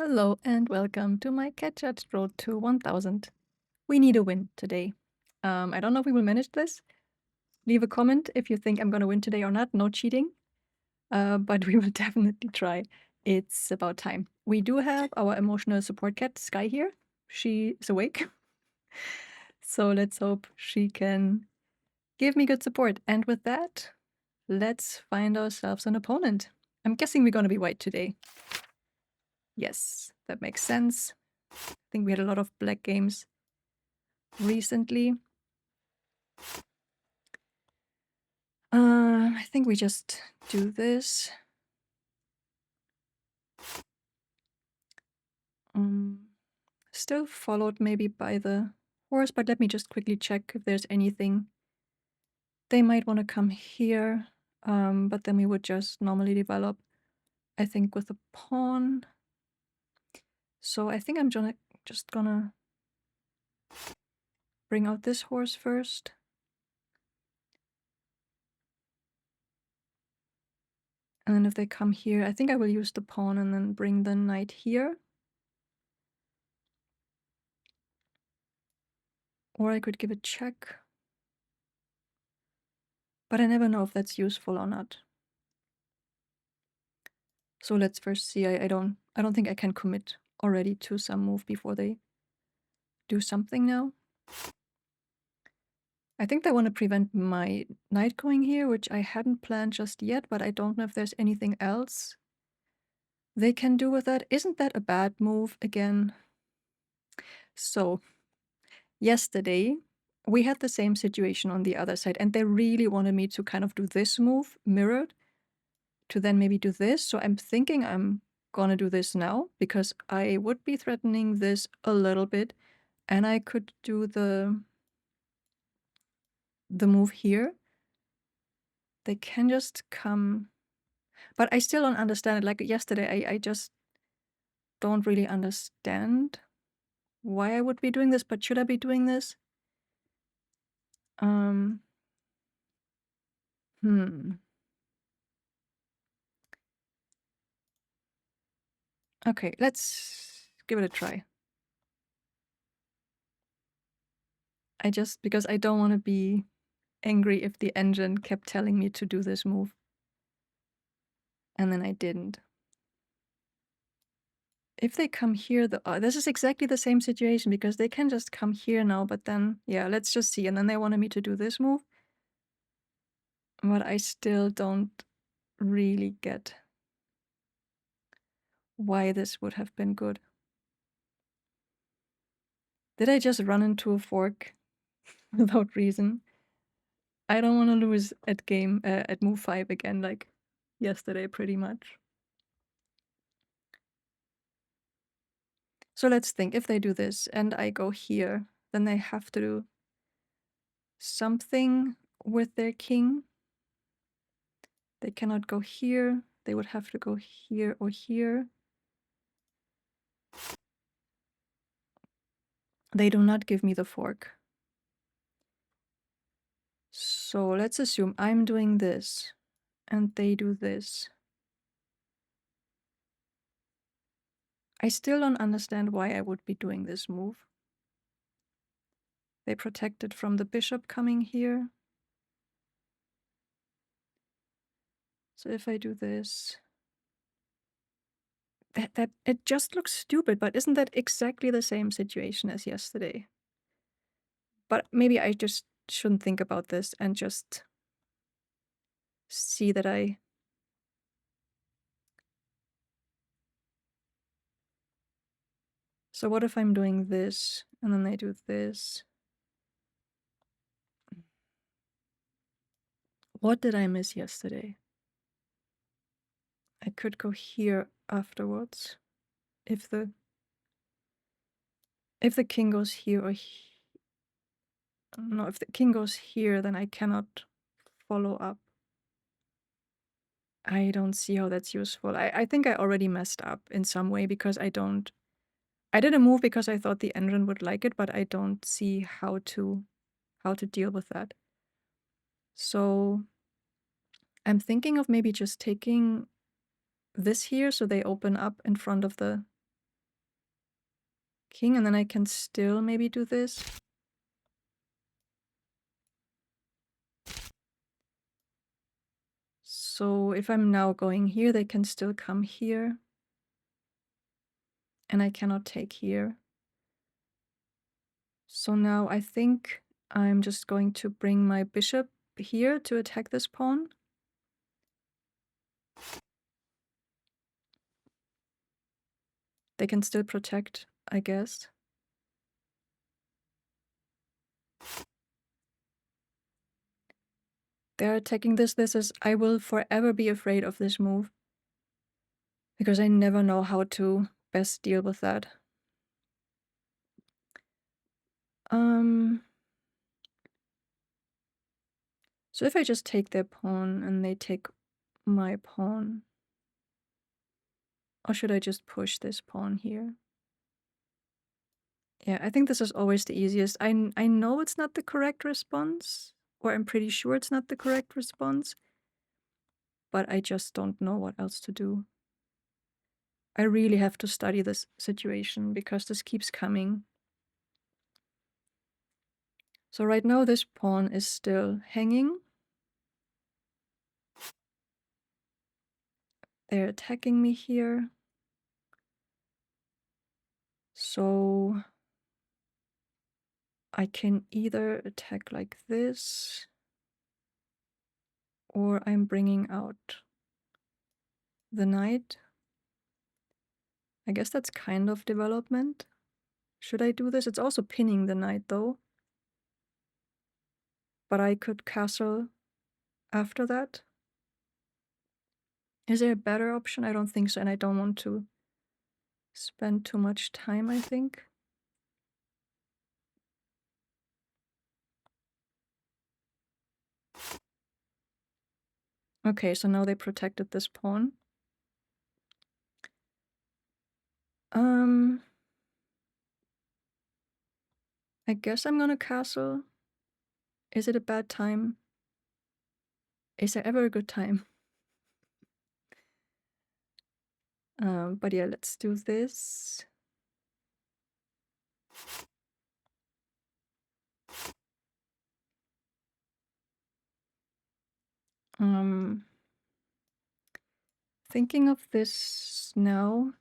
Hello and welcome to my Cat Chat Road to 1000. We need a win today. I don't know if we will manage this. Leave a comment if you think I'm going to win today or not. No cheating, but we will definitely try. It's about time. We do have our emotional support cat, Sky, here. She is awake. So let's hope she can give me good support. And with that, let's find ourselves an opponent. I'm guessing we're going to be white today. Yes, that makes sense. I think we had a lot of black games recently. I think we just do this. Still followed maybe by the horse, but let me just quickly check if there's anything. They might want to come here, but then we would just normally develop, I think, with the pawn. So I think I'm just gonna bring out this horse first. And then if they come here, I think I will use the pawn and then bring the knight here. Or I could give a check. But I never know if that's useful or not. So let's first see. I don't think I can commit already to some move before they do something now. I think they want to prevent my knight going here, which I hadn't planned just yet, but I don't know if there's anything else they can do with that. Isn't that a bad move again? So yesterday we had the same situation on the other side, and they really wanted me to kind of do this move mirrored to then maybe do this. So I'm thinking I'm gonna do this now because I would be threatening this a little bit, and I could do the move here. They can just come, but I still don't understand it. Like yesterday, I just don't really understand why I would be doing this, but should I be doing this? Okay, let's give it a try. Because I don't want to be angry if the engine kept telling me to do this move. And then I didn't. If they come here, this is exactly the same situation because they can just come here now, but then, yeah, let's just see. And then they wanted me to do this move. But I still don't really get why this would have been good. Did I just run into a fork without reason? I don't want to lose at move 5 again, like yesterday, pretty much. So let's think, if they do this and I go here, then they have to do something with their king. They cannot go here. They would have to go here or here. They do not give me the fork. So let's assume I'm doing this and they do this. I still don't understand why I would be doing this move. They protected from the bishop coming here. So if I do this, that it just looks stupid, but isn't that exactly the same situation as yesterday? But maybe I just shouldn't think about this and just see that I... So what if I'm doing this and then they do this? What did I miss yesterday? I could go here afterwards. If the king goes here or no, if the king goes here, then I cannot follow up. I don't see how that's useful. I think I already messed up in some way because I did a move because I thought the engine would like it, but I don't see how to deal with that. So I'm thinking of maybe just taking this here so they open up in front of the king, and then I can still maybe do this. So if I'm now going here, they can still come here. And I cannot take here. So now I think I'm just going to bring my bishop here to attack this pawn. They can still protect, I guess. They're attacking this. I will forever be afraid of this move. Because I never know how to best deal with that. So if I just take their pawn and they take my pawn, or should I just push this pawn here? Yeah, I think this is always the easiest. I know it's not the correct response, or I'm pretty sure it's not the correct response, but I just don't know what else to do. I really have to study this situation because this keeps coming. So right now this pawn is still hanging. They're attacking me here. So I can either attack like this, or I'm bringing out the knight. I guess that's kind of development. Should I do this? It's also pinning the knight though. But I could castle after that. Is there a better option? I don't think so, and I don't want to spend too much time, I think. Okay, so now they protected this pawn. I guess I'm gonna castle. Is it a bad time? Is there ever a good time? But yeah, let's do this. Thinking of this now.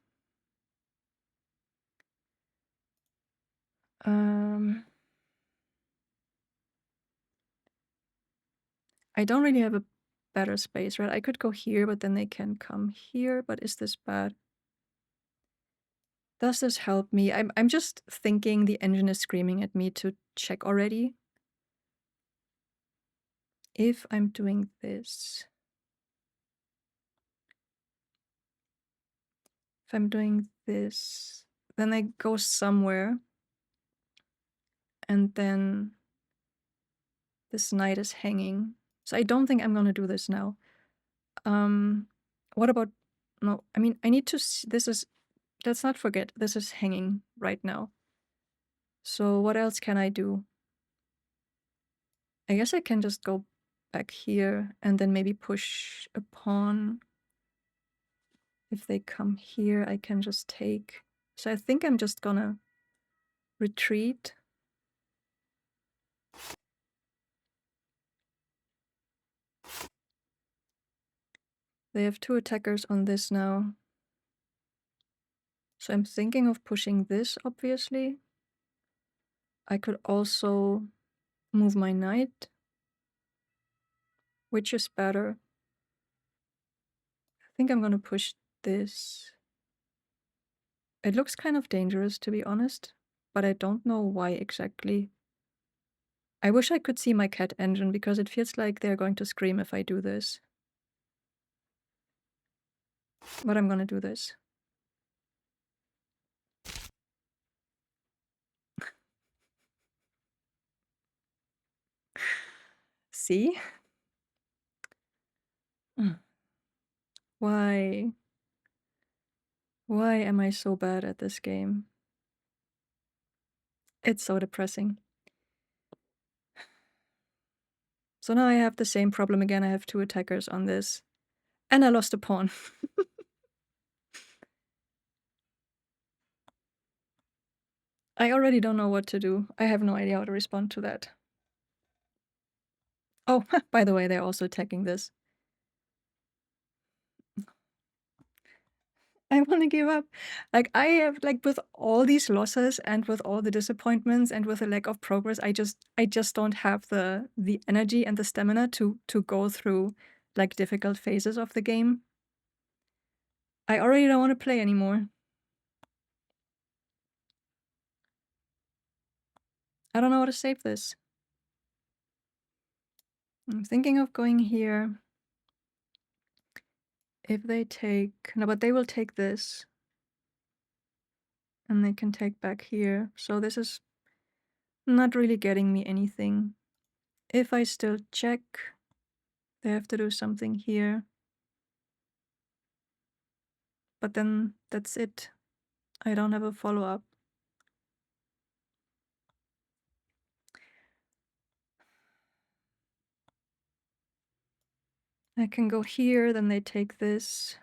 I don't really have a better space, right? I could go here, but then they can come here. But is this bad? Does this help me? I'm just thinking the engine is screaming at me to check already. If I'm doing this. If I'm doing this, then I go somewhere. And then this knight is hanging. So I don't think I'm gonna do this now. What about... No, I mean, I need to see... This is... Let's not forget, this is hanging right now. So what else can I do? I guess I can just go back here and then maybe push a pawn. If they come here, I can just take. So I think I'm just gonna retreat. They have two attackers on this now. So I'm thinking of pushing this, obviously. I could also move my knight. Which is better? I think I'm gonna push this. It looks kind of dangerous, to be honest, but I don't know why exactly. I wish I could see my cat engine, because it feels like they're going to scream if I do this. But I'm gonna do this. See? Why? Why am I so bad at this game? It's so depressing. So now I have the same problem again. I have two attackers on this. And I lost a pawn. I already don't know what to do. I have no idea how to respond to that. Oh, by the way, they're also attacking this. I want to give up. Like, I have, like, with all these losses and with all the disappointments and with the lack of progress, I just don't have the energy and the stamina to go through, like, difficult phases of the game. I already don't want to play anymore. I don't know how to save this. I'm thinking of going here. If they take... No, but they will take this. And they can take back here. So this is not really getting me anything. If I still check, they have to do something here. But then that's it. I don't have a follow-up. I can go here, then they take this.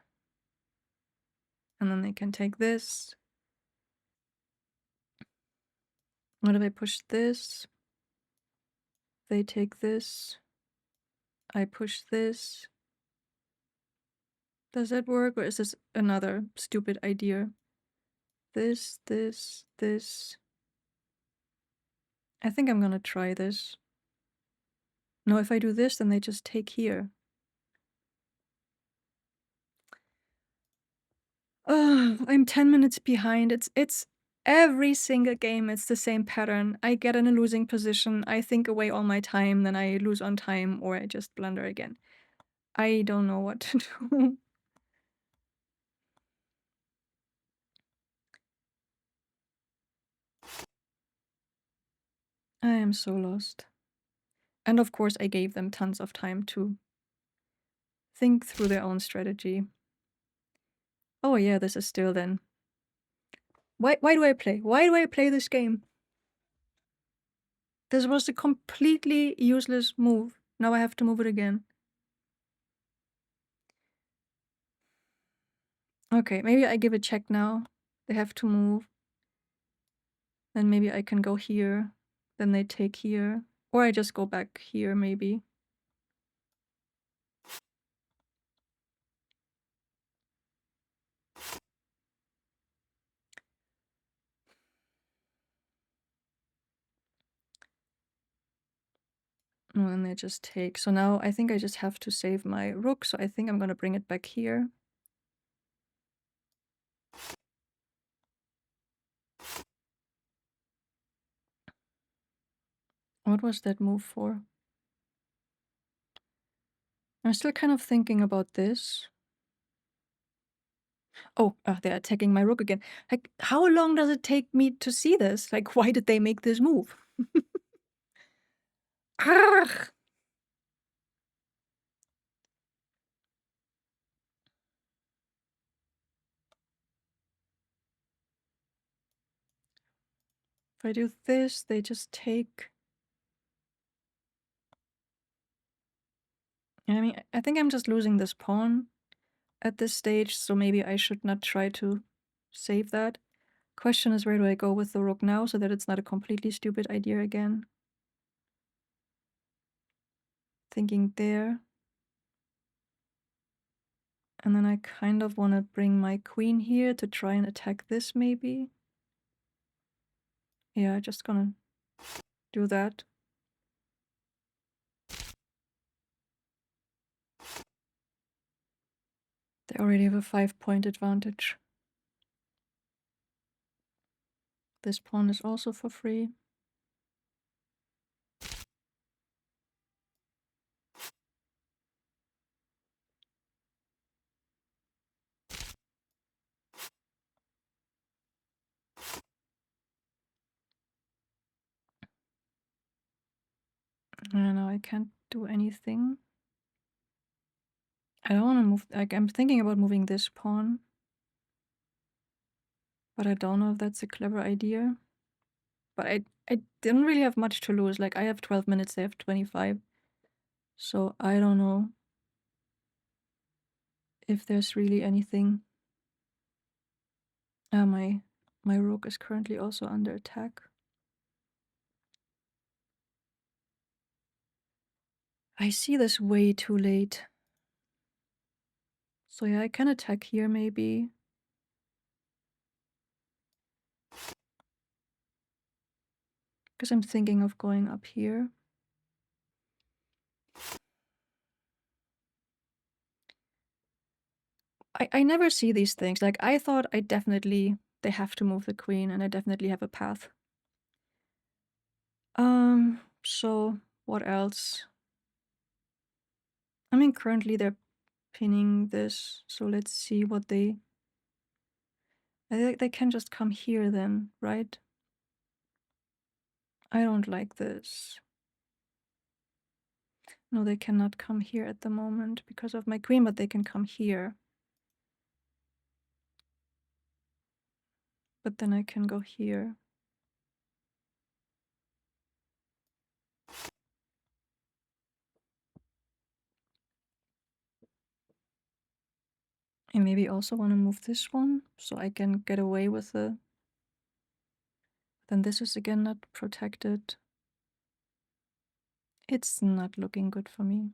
And then they can take this. What if I push this? They take this. I push this. Does that work, or is this another stupid idea? This, this, this. I think I'm gonna try this. No, if I do this, then they just take here. I'm 10 minutes behind. It's every single game, it's the same pattern. I get in a losing position, I think away all my time, then I lose on time, or I just blunder again. I don't know what to do. I am so lost. And of course, I gave them tons of time to think through their own strategy. Oh yeah, this is still then. Why do I play? Why do I play this game? This was a completely useless move. Now I have to move it again. Okay, maybe I give a check now. They have to move. Then maybe I can go here. Then they take here. Or I just go back here, maybe. No, and they just take. So now I think I just have to save my rook. So I think I'm gonna bring it back here. What was that move for? I'm still kind of thinking about this. Oh, they're attacking my rook again. Like, how long does it take me to see this? Like, why did they make this move? Arrgh! If I do this, they just take. I mean, I think I'm just losing this pawn at this stage, so maybe I should not try to save that. Question is, where do I go with the rook now so that it's not a completely stupid idea again? Thinking there. And then I kind of want to bring my queen here to try and attack this, maybe. Yeah, just gonna do that. They already have a 5-point advantage. This pawn is also for free. And now I can't do anything. I don't want to move. Like, I'm thinking about moving this pawn. But I don't know if that's a clever idea. But I didn't really have much to lose. Like, I have 12 minutes, they have 25. So I don't know if there's really anything. My My rook is currently also under attack. I see this way too late. So yeah, I can attack here maybe. Because I'm thinking of going up here. I never see these things. Like, I thought they have to move the queen, and I definitely have a path. So what else? I mean, currently they're pinning this, so let's see what they... I think they can just come here then, right? I don't like this. No, they cannot come here at the moment because of my queen, but they can come here. But then I can go here. I maybe also want to move this one, so I can get away with the... Then this is again not protected. It's not looking good for me.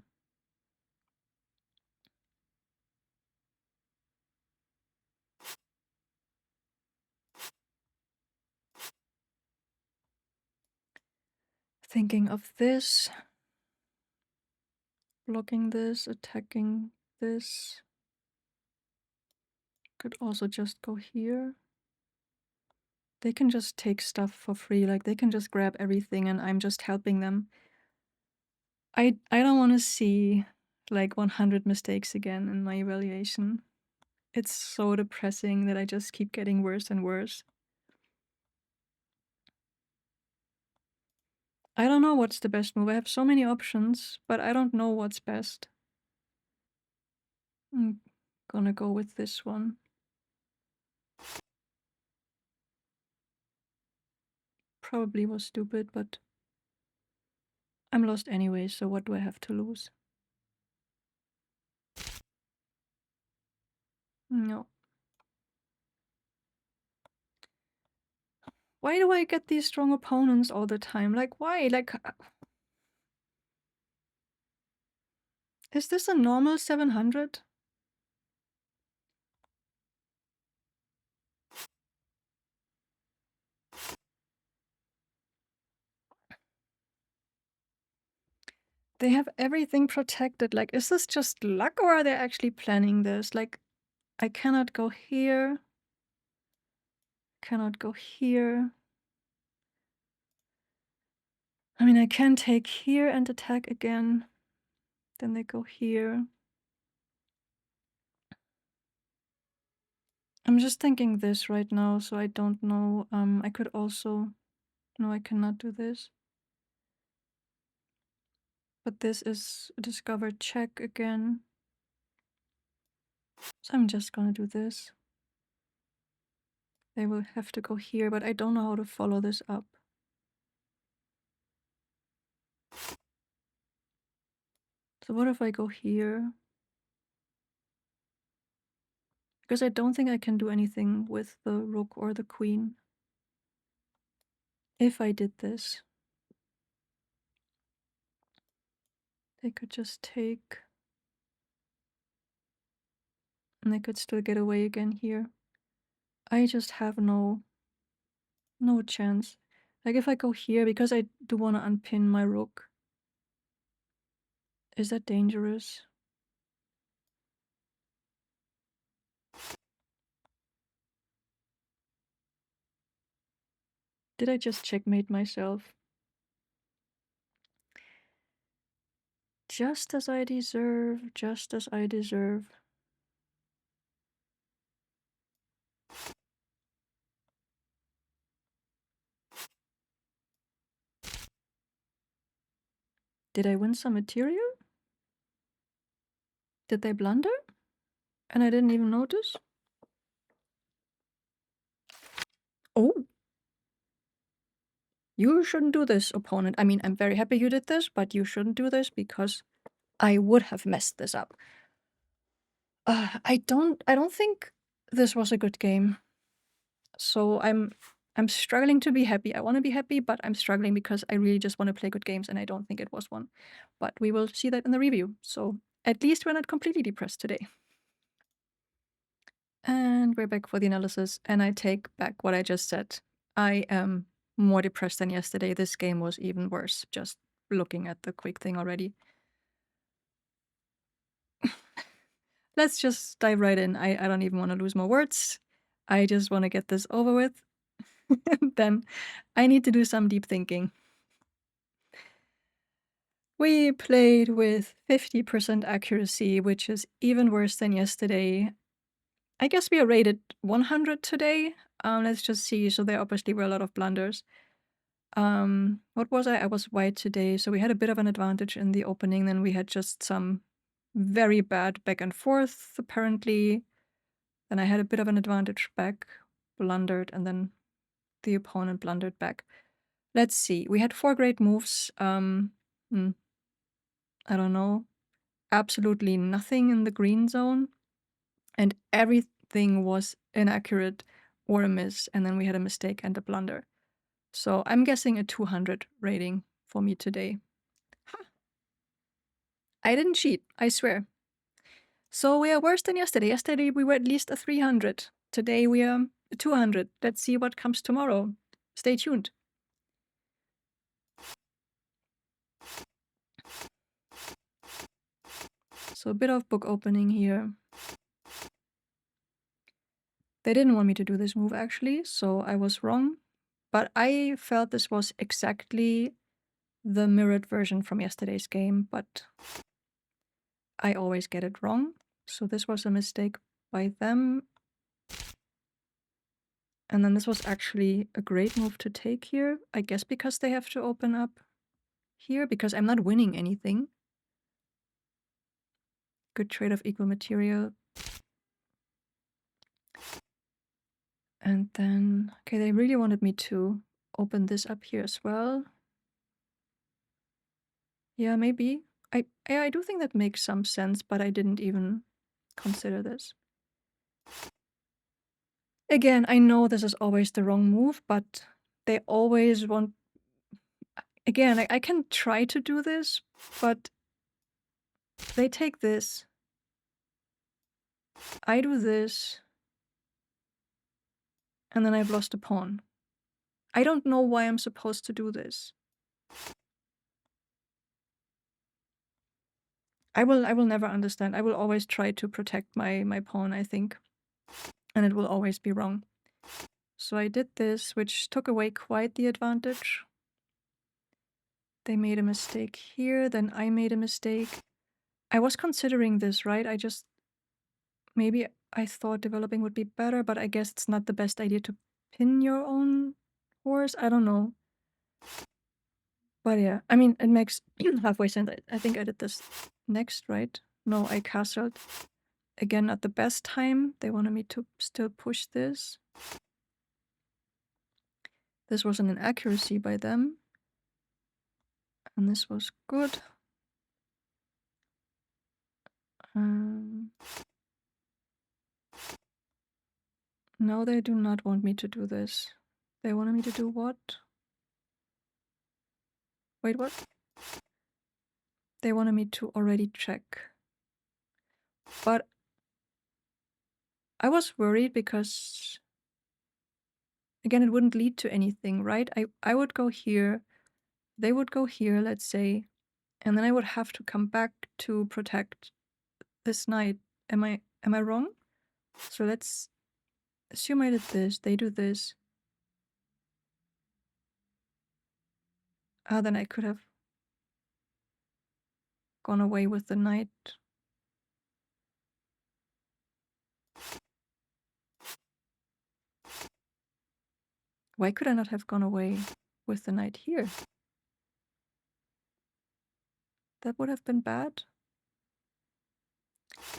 Thinking of this. Blocking this, attacking this. Could also just go here. They can just take stuff for free, like they can just grab everything and I'm just helping them. I don't want to see like 100 mistakes again in my evaluation. It's so depressing that I just keep getting worse and worse. I don't know what's the best move. I have so many options, but I don't know what's best. I'm gonna go with this one. Probably was stupid, but I'm lost anyway, so what do I have to lose? No. Why do I get these strong opponents all the time? Like, why? Like, is this a normal 700? They have everything protected. Like, is this just luck or are they actually planning this? Like, I cannot go here. Cannot go here. I mean, I can take here and attack again. Then they go here. I'm just thinking this right now, so I don't know. I could also... No, I cannot do this. But this is a discovered check again. So I'm just gonna do this. They will have to go here, but I don't know how to follow this up. So what if I go here? Because I don't think I can do anything with the rook or the queen. If I did this. They could just take... And they could still get away again here. I just have no chance. Like if I go here, because I do want to unpin my rook. Is that dangerous? Did I just checkmate myself? Just as I deserve, just as I deserve. Did I win some material? Did they blunder? And I didn't even notice? Oh! You shouldn't do this, opponent. I mean, I'm very happy you did this, but you shouldn't do this because I would have messed this up. I don't think this was a good game. So I'm struggling to be happy. I want to be happy, but I'm struggling because I really just want to play good games and I don't think it was one. But we will see that in the review. So at least we're not completely depressed today. And we're back for the analysis, and I take back what I just said. I am more depressed than yesterday. This game was even worse, just looking at the quick thing already. Let's just dive right in. I don't even want to lose more words. I just want to get this over with. And then I need to do some deep thinking. We played with 50% accuracy, which is even worse than yesterday. I guess we are rated 100 today. Let's just see. So there obviously were a lot of blunders. What was I? I was white today, so we had a bit of an advantage in the opening. Then we had just some very bad back and forth, apparently. Then I had a bit of an advantage back, blundered, and then the opponent blundered back. Let's see. We had 4 great moves. I don't know. Absolutely nothing in the green zone, and everything was inaccurate or a miss, and then we had a mistake and a blunder. So I'm guessing a 200 rating for me today. I didn't cheat, I swear. So we are worse than yesterday. Yesterday we were at least a 300. Today we are a 200. Let's see what comes tomorrow. Stay tuned. So a bit of book opening here. They didn't want me to do this move actually, so I was wrong. But I felt this was exactly the mirrored version from yesterday's game, but I always get it wrong. So this was a mistake by them. And then this was actually a great move to take here. I guess because they have to open up here, because I'm not winning anything. Good trade of equal material. And then, okay, they really wanted me to open this up here as well. Yeah, maybe. I do think that makes some sense, but I didn't even consider this. Again, I know this is always the wrong move, but they always want... Again, I can try to do this, but they take this. I do this. And then I've lost a pawn. I don't know why I'm supposed to do this. I will never understand. I will always try to protect my pawn, I think. And it will always be wrong. So I did this, which took away quite the advantage. They made a mistake here, then I made a mistake. I was considering this, right? Maybe I thought developing would be better, but I guess it's not the best idea to pin your own horse. I don't know. But yeah, I mean, it makes halfway sense. I think I did this next, right? No, I castled. Again, at the best time. They wanted me to still push this. This was an inaccuracy by them. And this was good. No, they do not want me to do this. They wanted me to do what? Wait, what? They wanted me to already check. But I was worried because, again, it wouldn't lead to anything, right? I would go here, they would go here, let's say, and then I would have to come back to protect this knight. Am I wrong? So let's assume I did this, they do this. Ah, then I could have gone away with the knight. Why could I not have gone away with the knight here? That would have been bad.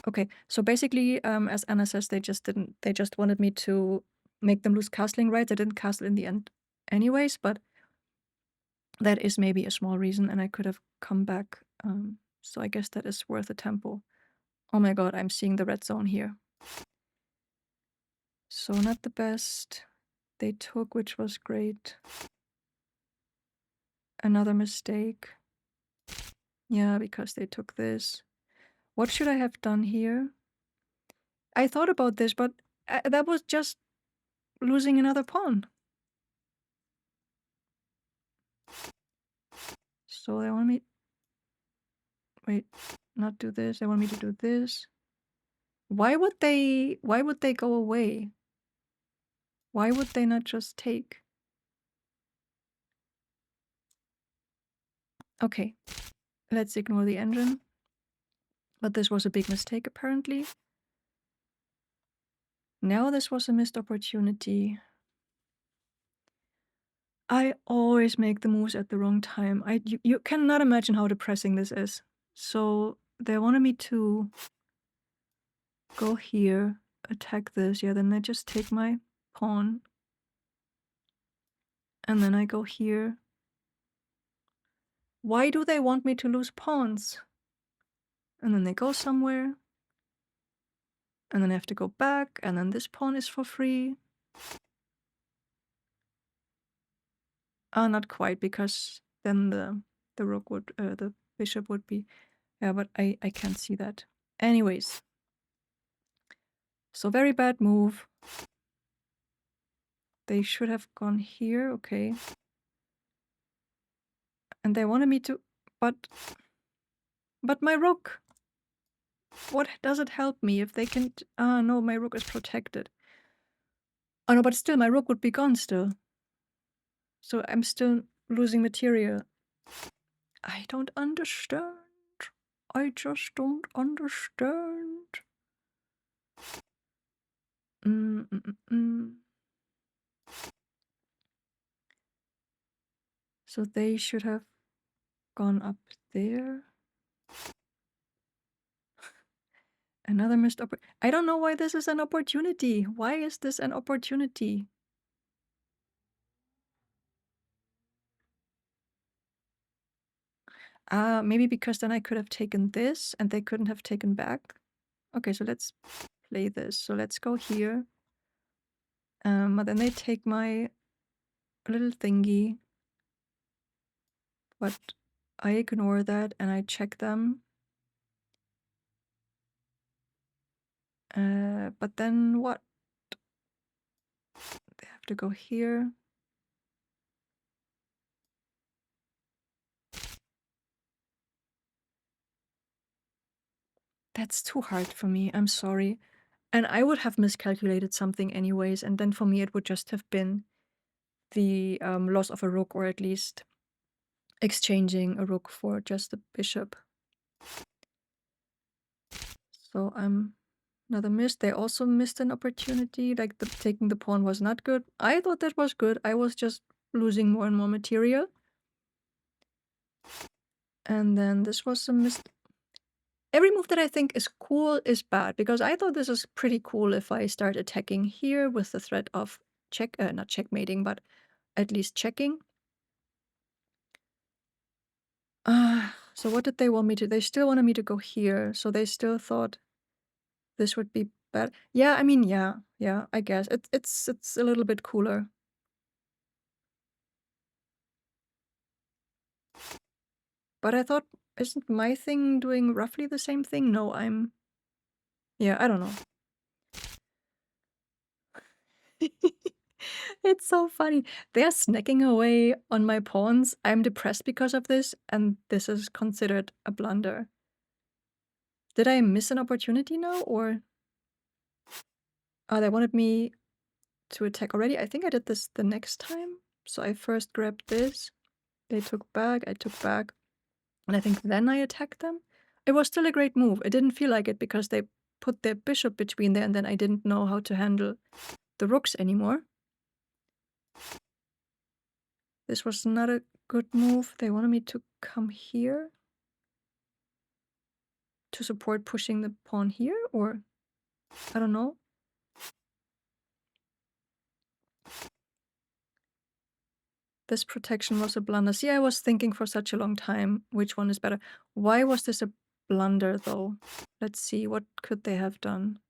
Okay, so basically, as Anna says, they just wanted me to make them lose castling rights. I didn't castle in the end anyways, but that is maybe a small reason, and I could have come back. So I guess that is worth a tempo. Oh my god, I'm seeing the red zone here. So not the best. they took, which was great. Another mistake. Yeah, because they took this. What should I have done here? I thought about this, but that was just losing another pawn. So they want me... Wait, not do this. They want me to do this. Why would they go away? Why would they not just take? Okay, let's ignore the engine. But this was a big mistake, apparently. Now this was a missed opportunity. I always make the moves at the wrong time. You cannot imagine how depressing this is. So they wanted me to go here, attack this. Yeah, then I just take my pawn. And then I go here. Why do they want me to lose pawns? And then they go somewhere. And then I have to go back. And then this pawn is for free. Not quite, because then the rook would, the bishop would be... Yeah, but I can't see that. Anyways. So very bad move. They should have gone here, okay. And they wanted me to... But my rook! What does it help me if they can... Ah, no, my rook is protected. Oh no, but still, my rook would be gone still. So I'm still losing material. I don't understand. I just don't understand. So they should have gone up there. Another missed opportunity. I don't know why this is an opportunity. Why is this an opportunity? Maybe because then I could have taken this and they couldn't have taken back. Okay, so let's play this. So let's go here. But then they take my little thingy. But I ignore that and I check them. But then what? They have to go here. That's too hard for me. I'm sorry. And I would have miscalculated something anyways. And then for me, it would just have been the loss of a rook, or at least exchanging a rook for just a bishop. So another miss. They also missed an opportunity. Like taking the pawn was not good. I thought that was good. I was just losing more and more material. And then this was a miss. Every move that I think is cool is bad, because I thought this is pretty cool if I start attacking here with the threat of not checkmating, but at least checking. So what did they want me to? They still wanted me to go here, so they still thought this would be bad. Yeah, I mean, yeah, I guess it's a little bit cooler. But I thought, isn't my thing doing roughly the same thing? No, yeah, I don't know. It's so funny. They're snacking away on my pawns. I'm depressed because of this, and this is considered a blunder. Did I miss an opportunity now, or... they wanted me to attack already? I think I did this the next time. So I first grabbed this. They took back, I took back. And I think then I attacked them. It was still a great move. It didn't feel like it because they put their bishop between there, and then I didn't know how to handle the rooks anymore. This was not a good move. They wanted me to come here to support pushing the pawn here, or I don't know. This protection was a blunder. See, I was thinking for such a long time which one is better. Why was this a blunder, though? Let's see, what could they have done?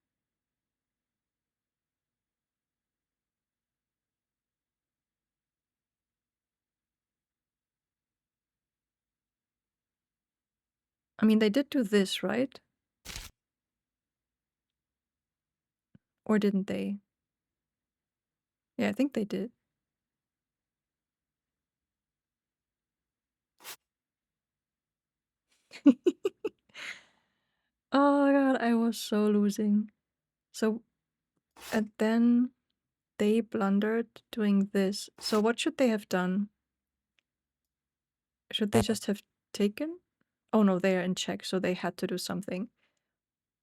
I mean, they did do this, right? Or didn't they? Yeah, I think they did. Oh god, I was so losing. So, and then they blundered doing this. So what should they have done? Should they just have taken? Oh no, they are in check, so they had to do something.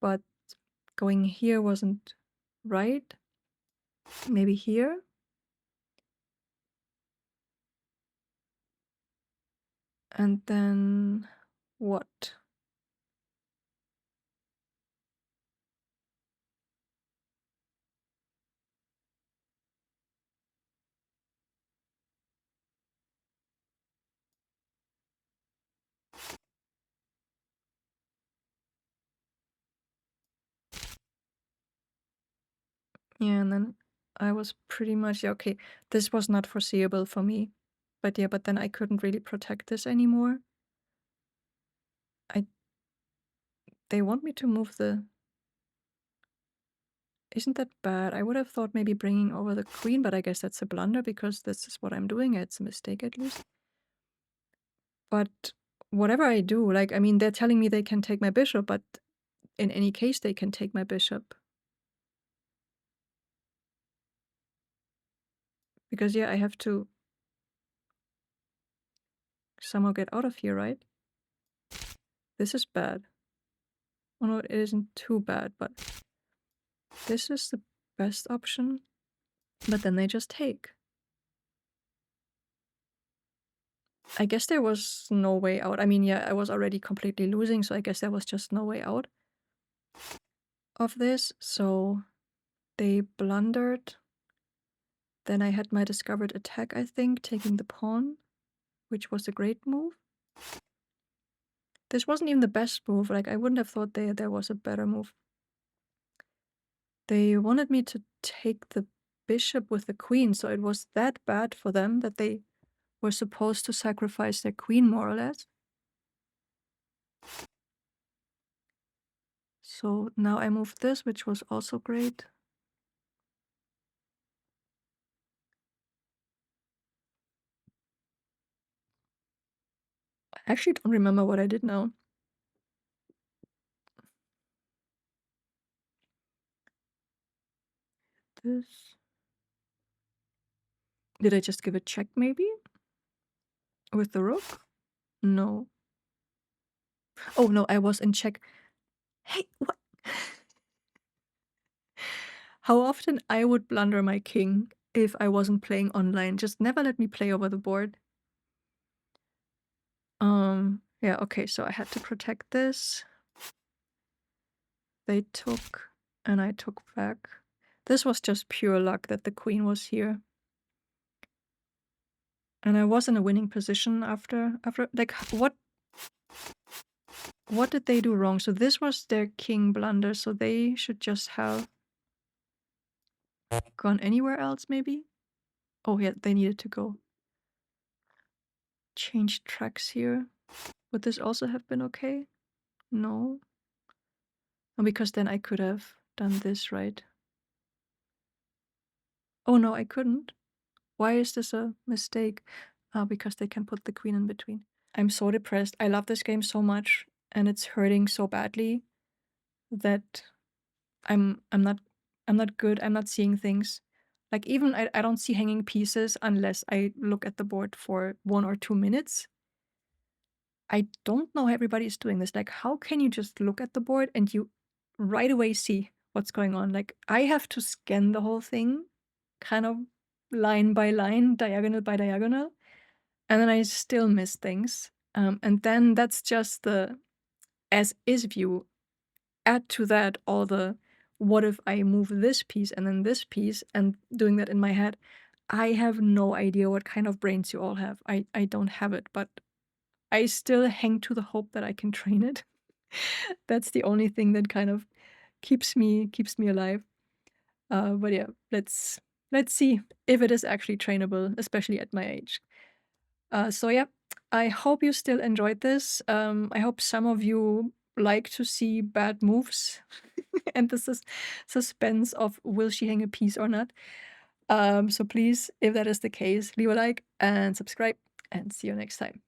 But going here wasn't right. Maybe here? And then what? Yeah, and then I was pretty much, yeah, okay, this was not foreseeable for me. But yeah, but then I couldn't really protect this anymore. They want me to move the... Isn't that bad? I would have thought maybe bringing over the queen, but I guess that's a blunder because this is what I'm doing. It's a mistake at least. But whatever I do, like, I mean, they're telling me they can take my bishop, but in any case, they can take my bishop. Because, yeah, I have to somehow get out of here, right? This is bad. Oh no, it isn't too bad, but this is the best option. But then they just take. I guess there was no way out. I mean, yeah, I was already completely losing, so I guess there was just no way out of this. So they blundered. Then I had my discovered attack, I think, taking the pawn, which was a great move. This wasn't even the best move. Like, I wouldn't have thought there was a better move. They wanted me to take the bishop with the queen, so it was that bad for them that they were supposed to sacrifice their queen, more or less. So now I moved this, which was also great. I actually don't remember what I did now. This. Did I just give a check, maybe? With the rook? No. Oh, no, I was in check. Hey, what? How often I would blunder my king if I wasn't playing online. Just never let me play over the board. Yeah, okay, so I had to protect this. They took, and I took back. This was just pure luck that the queen was here. And I was in a winning position after like, what did they do wrong? So this was their king blunder, so they should just have gone anywhere else, maybe? Oh yeah, they needed to go. Change tracks here. Would this also have been okay? No. Oh, because then I could have done this, right? Oh no, I couldn't. Why is this a mistake? Because they can put the queen in between. I'm so depressed. I love this game so much, and it's hurting so badly that I'm not good. I'm not seeing things. Like, even I don't see hanging pieces unless I look at the board for 1 or 2 minutes. I don't know how everybody is doing this. Like, how can you just look at the board and you right away see what's going on? Like, I have to scan the whole thing, kind of line by line, diagonal by diagonal, and then I still miss things. And then that's just the as is view. Add to that all the what if I move this piece and then this piece, and doing that in my head. I have no idea what kind of brains you all have. I don't have it, but I still hang to the hope that I can train it. That's the only thing that kind of keeps me alive. But yeah, let's see if it is actually trainable, especially at my age. So yeah, I hope you still enjoyed this. I hope some of you like to see bad moves and the suspense of will she hang a piece or not. So please, if that is the case, leave a like and subscribe, and see you next time.